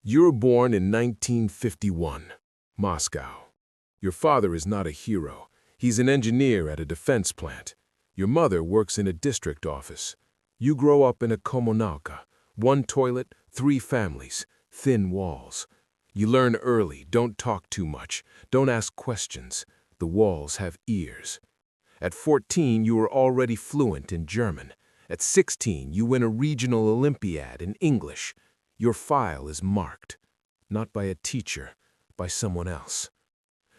You were born in 1951, Moscow. Your father is not a hero. He's an engineer at a defense plant. Your mother works in a district office. You grow up in a kommunalka, one toilet, 3 families, thin walls. You learn early, don't talk too much, don't ask questions. The walls have ears. At 14, you were already fluent in German. At 16, you win a regional Olympiad in English. Your file is marked, not by a teacher, by someone else.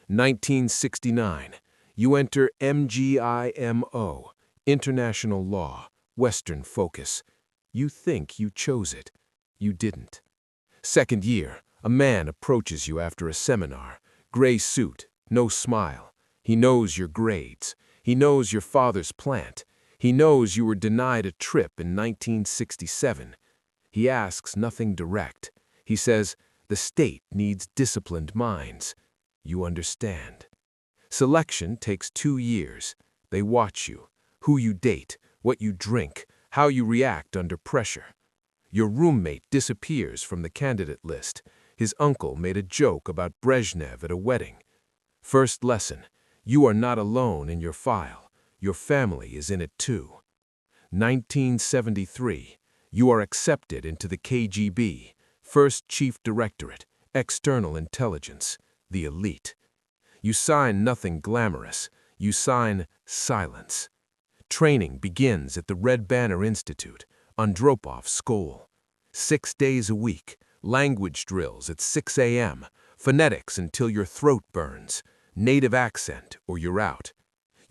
1969, you enter MGIMO, International Law, Western Focus. You think you chose it. You didn't. Second year, a man approaches you after a seminar. Gray suit, no smile. He knows your grades. He knows your father's plant. He knows you were denied a trip in 1967. He asks nothing direct. He says, the state needs disciplined minds. You understand. Selection takes 2 years. They watch you, who you date, what you drink, how you react under pressure. Your roommate disappears from the candidate list. His uncle made a joke about Brezhnev at a wedding. First lesson, you are not alone in your file. Your family is in it too. 1973, you are accepted into the KGB, First Chief Directorate, External Intelligence, the elite. You sign nothing glamorous. You sign silence. Training begins at the Red Banner Institute, Andropov's school. 6 days a week, language drills at 6 a.m., phonetics until your throat burns, native accent or you're out.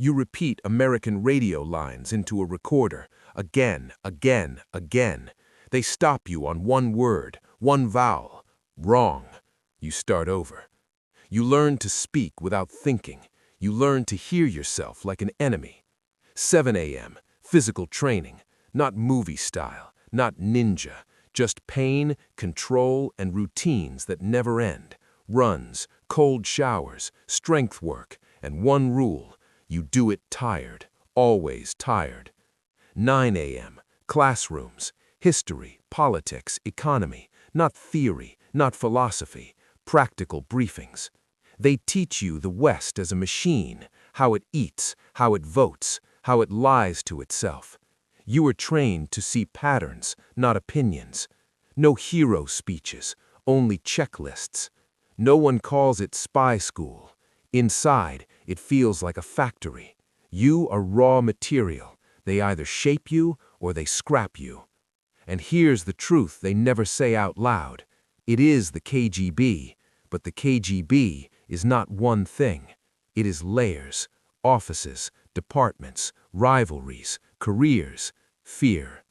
You repeat American radio lines into a recorder, again, again, again. They stop you on one word, one vowel. Wrong. You start over. You learn to speak without thinking. You learn to hear yourself like an enemy. 7 a.m., physical training, not movie style, not ninja, just pain, control, and routines that never end. Runs, cold showers, strength work, and one rule. You do it tired, always tired. 9 a.m., classrooms, history, politics, economy, not theory, not philosophy, practical briefings. They teach you the West as a machine, how it eats, how it votes, how it lies to itself. You are trained to see patterns, not opinions. No hero speeches, only checklists. No one calls it spy school. Inside, it feels like a factory. You are raw material. They either shape you or they scrap you. And here's the truth they never say out loud. It is the KGB, but the KGB is not one thing. It is layers, offices, departments, rivalries, careers, fear.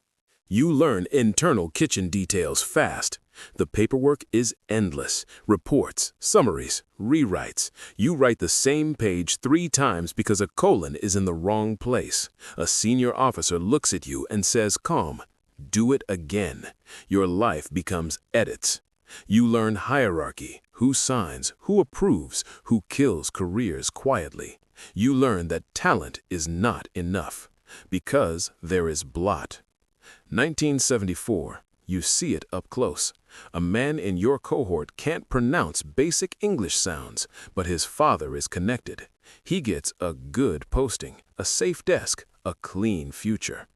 You learn internal kitchen details fast. The paperwork is endless. Reports, summaries, rewrites. You write the same page 3 times because a colon is in the wrong place. A senior officer looks at you and says, calm, do it again. Your life becomes edits. You learn hierarchy, who signs, who approves, who kills careers quietly. You learn that talent is not enough, because there is blat. 1974, you see it up close. A man in your cohort can't pronounce basic English sounds, but his father is connected. He gets a good posting, a safe desk, a clean future.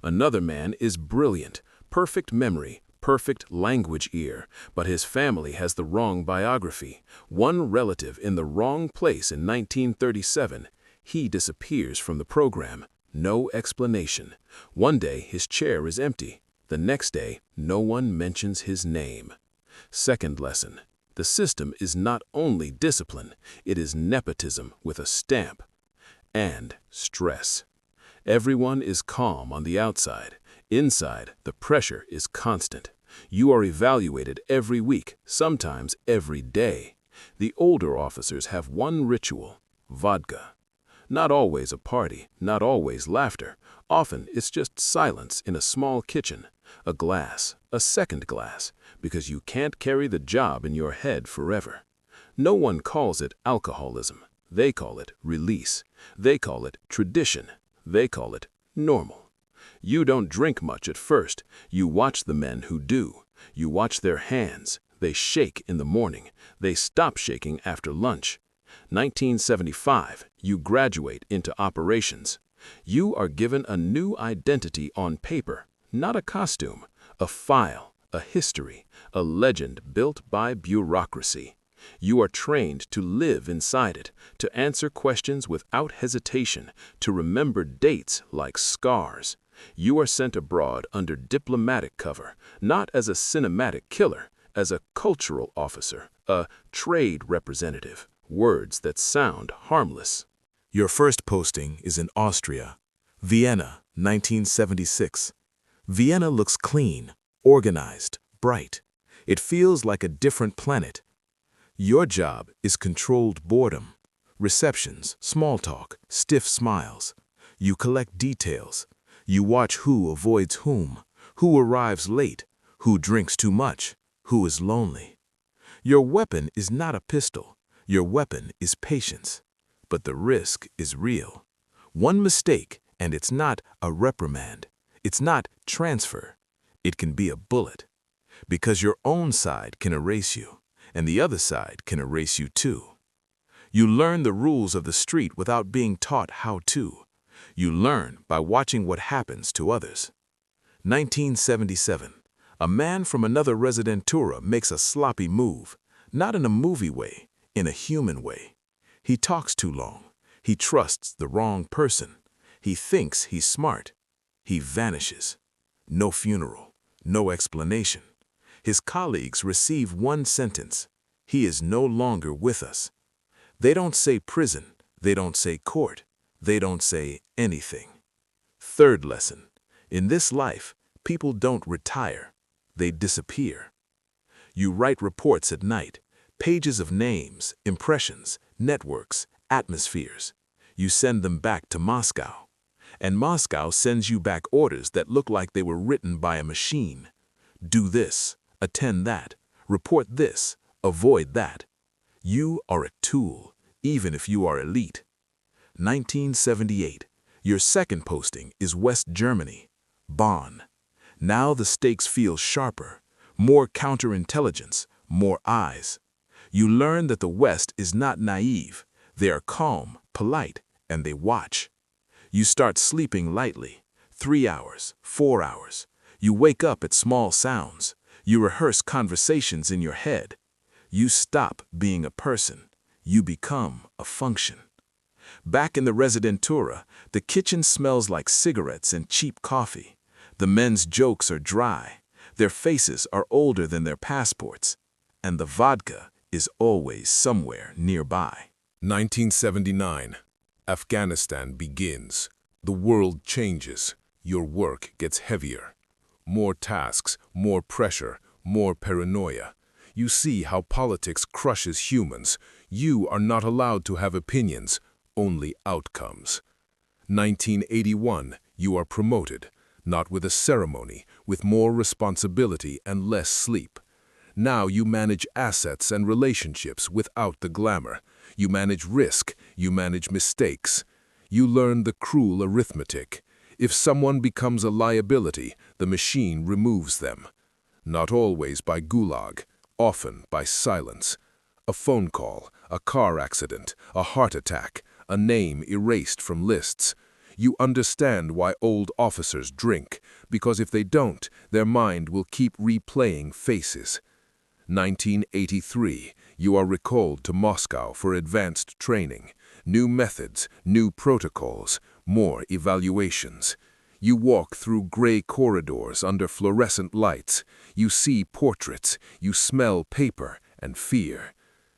Another man is brilliant, perfect memory, perfect language ear, but his family has the wrong biography. One relative in the wrong place in 1937. He disappears from the program. No explanation. One day his chair is empty. The next day, no one mentions his name. Second lesson. The system is not only discipline, it is nepotism with a stamp. And stress. Everyone is calm on the outside. Inside, the pressure is constant. You are evaluated every week, sometimes every day. The older officers have one ritual: vodka. Not always a party, not always laughter. Often it's just silence in a small kitchen. A glass, a second glass, because you can't carry the job in your head forever. No one calls it alcoholism. They call it release. They call it tradition. They call it normal. You don't drink much at first. You watch the men who do. You watch their hands, They shake in the morning. They stop shaking after lunch. 1975, you graduate into operations. You are given a new identity on paper, not a costume, a file, a history, a legend built by bureaucracy. You are trained to live inside it, to answer questions without hesitation, to remember dates like scars. You are sent abroad under diplomatic cover, not as a cinematic killer, as a cultural officer, a trade representative, words that sound harmless. Your first posting is in Austria, Vienna, 1976. Vienna looks clean, organized, bright. It feels like a different planet. Your job is controlled boredom, receptions, small talk, stiff smiles. You collect details. You watch who avoids whom, who arrives late, who drinks too much, who is lonely. Your weapon is not a pistol. Your weapon is patience. But the risk is real. One mistake, and it's not a reprimand. It's not transfer. It can be a bullet. Because your own side can erase you, and the other side can erase you too. You learn the rules of the street without being taught how to. You learn by watching what happens to others. 1977. A man from another residentura makes a sloppy move, not in a movie way, in a human way. He talks too long. He trusts the wrong person. He thinks he's smart. He vanishes. No funeral, no explanation. His colleagues receive one sentence. He is no longer with us. They don't say prison. They don't say court. They don't say anything. Third lesson. In this life, people don't retire. They disappear. You write reports at night, pages of names, impressions, networks, atmospheres. You send them back to Moscow. And Moscow sends you back orders that look like they were written by a machine. Do this, attend that, report this, avoid that. You are a tool, even if you are elite. 1978. Your second posting is West Germany, Bonn. Now the stakes feel sharper, more counterintelligence, more eyes. You learn that the West is not naive. They are calm, polite, and they watch. You start sleeping lightly, 3 hours, 4 hours. You wake up at small sounds. You rehearse conversations in your head. You stop being a person. You become a function. Back in the residentura, the kitchen smells like cigarettes and cheap coffee. The men's jokes are dry. Their faces are older than their passports. And the vodka is always somewhere nearby. 1979. Afghanistan begins. The world changes. Your work gets heavier. More tasks, more pressure, more paranoia. You see how politics crushes humans. You are not allowed to have opinions, only outcomes. 1981. You are promoted, not with a ceremony, with more responsibility and less sleep. Now you manage assets and relationships without the glamour. You manage risk, you manage mistakes. You learn the cruel arithmetic. If someone becomes a liability, the machine removes them. Not always by gulag, often by silence. A phone call, a car accident, a heart attack, a name erased from lists. You understand why old officers drink, because if they don't, their mind will keep replaying faces. 1983, you are recalled to Moscow for advanced training. New methods, new protocols, more evaluations. You walk through gray corridors under fluorescent lights. You see portraits, you smell paper and fear.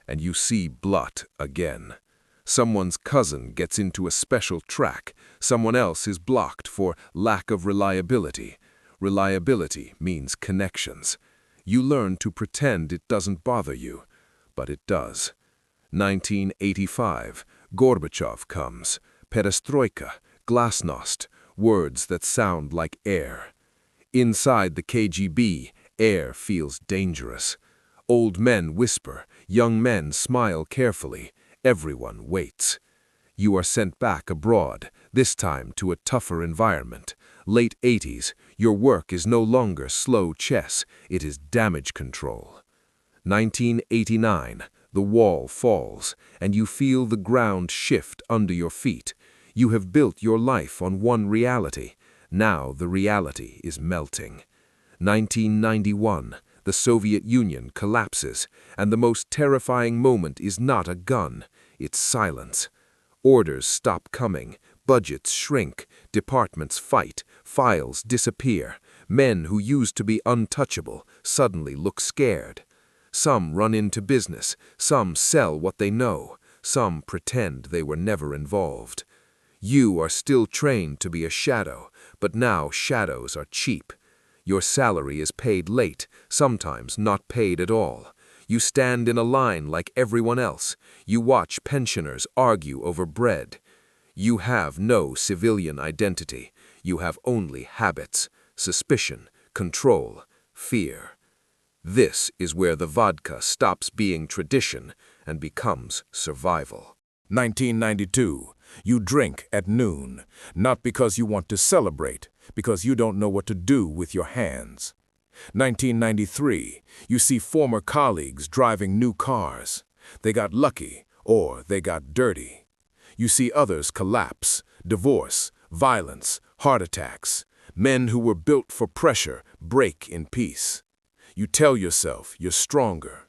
And you see blat again. Someone's cousin gets into a special track. Someone else is blocked for lack of reliability. Reliability means connections. You learn to pretend it doesn't bother you, but it does. 1985, Gorbachev comes. Perestroika, glasnost, words that sound like air. Inside the KGB, air feels dangerous. Old men whisper, young men smile carefully. Everyone waits. You are sent back abroad, this time to a tougher environment. Late 80s, your work is no longer slow chess, it is damage control. 1989, the wall falls, and you feel the ground shift under your feet. You have built your life on one reality. Now the reality is melting. 1991, the Soviet Union collapses, and the most terrifying moment is not a gun, it's silence. Orders stop coming, budgets shrink, departments fight, files disappear. Men who used to be untouchable suddenly look scared. Some run into business, some sell what they know, some pretend they were never involved. You are still trained to be a shadow, but now shadows are cheap. Your salary is paid late, sometimes not paid at all. You stand in a line like everyone else. You watch pensioners argue over bread. You have no civilian identity. You have only habits, suspicion, control, fear. This is where the vodka stops being tradition and becomes survival. 1992. You drink at noon, not because you want to celebrate, because you don't know what to do with your hands. 1993. You see former colleagues driving new cars. They got lucky, or they got dirty. You see others collapse, divorce, violence, heart attacks. Men who were built for pressure break in peace. You tell yourself you're stronger,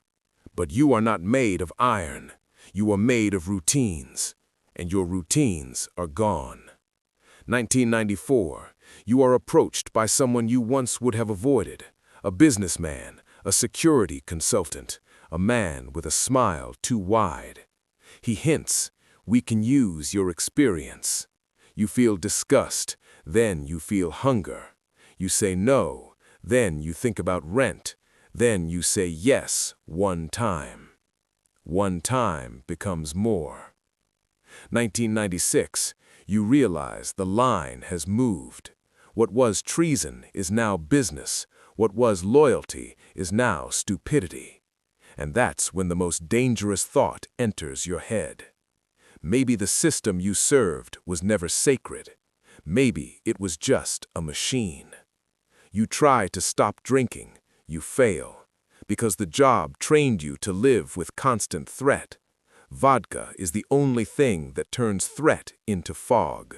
but you are not made of iron. You are made of routines, and your routines are gone. 1994. You are approached by someone you once would have avoided, a businessman, a security consultant, a man with a smile too wide. He hints, "We can use your experience." You feel disgust, then you feel hunger. You say no, then you think about rent, then you say yes one time. One time becomes more. 1996, you realize the line has moved. What was treason is now business. What was loyalty is now stupidity. And that's when the most dangerous thought enters your head. Maybe the system you served was never sacred. Maybe it was just a machine. You try to stop drinking, you fail, because the job trained you to live with constant threat. Vodka is the only thing that turns threat into fog.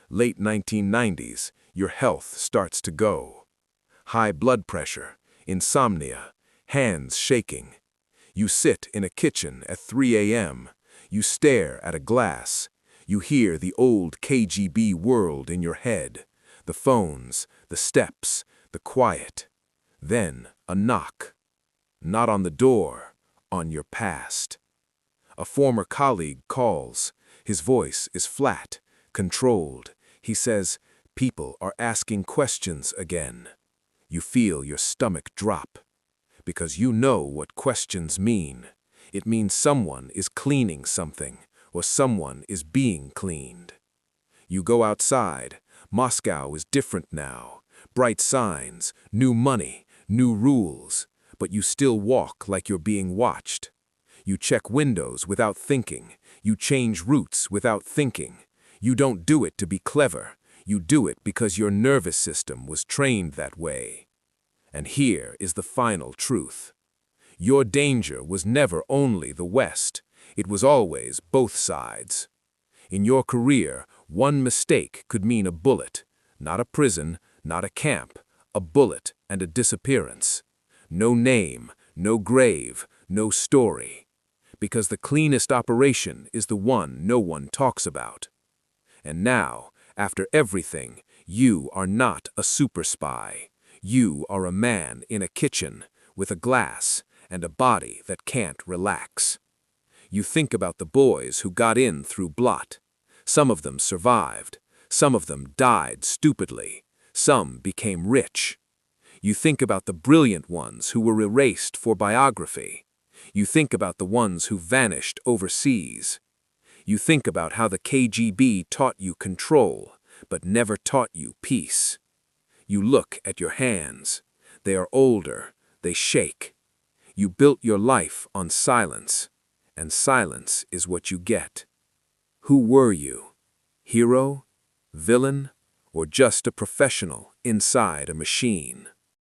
Late 1990s, your health starts to go. High blood pressure, insomnia, hands shaking. You sit in a kitchen at 3 a.m. You stare at a glass. You hear the old KGB world in your head. The phones, the steps, the quiet. Then a knock. Not on the door, on your past. A former colleague calls. His voice is flat, controlled. He says, "People are asking questions again." You feel your stomach drop. Because you know what questions mean. It means someone is cleaning something, or someone is being cleaned. You go outside. Moscow is different now. Bright signs, new money, new rules. But you still walk like you're being watched. You check windows without thinking. You change routes without thinking. You don't do it to be clever. You do it because your nervous system was trained that way. And here is the final truth. Your danger was never only the West. It was always both sides. In your career, one mistake could mean a bullet, not a prison, not a camp, a bullet and a disappearance. No name, no grave, no story. Because the cleanest operation is the one no one talks about. And now, after everything, you are not a super spy. You are a man in a kitchen with a glass and a body that can't relax. You think about the boys who got in through blat. Some of them survived. Some of them died stupidly. Some became rich. You think about the brilliant ones who were erased for biography. You think about the ones who vanished overseas. You think about how the KGB taught you control, but never taught you peace. You look at your hands. They are older. They shake. You built your life on silence, and silence is what you get. Who were you? Hero? Villain? Or just a professional inside a machine?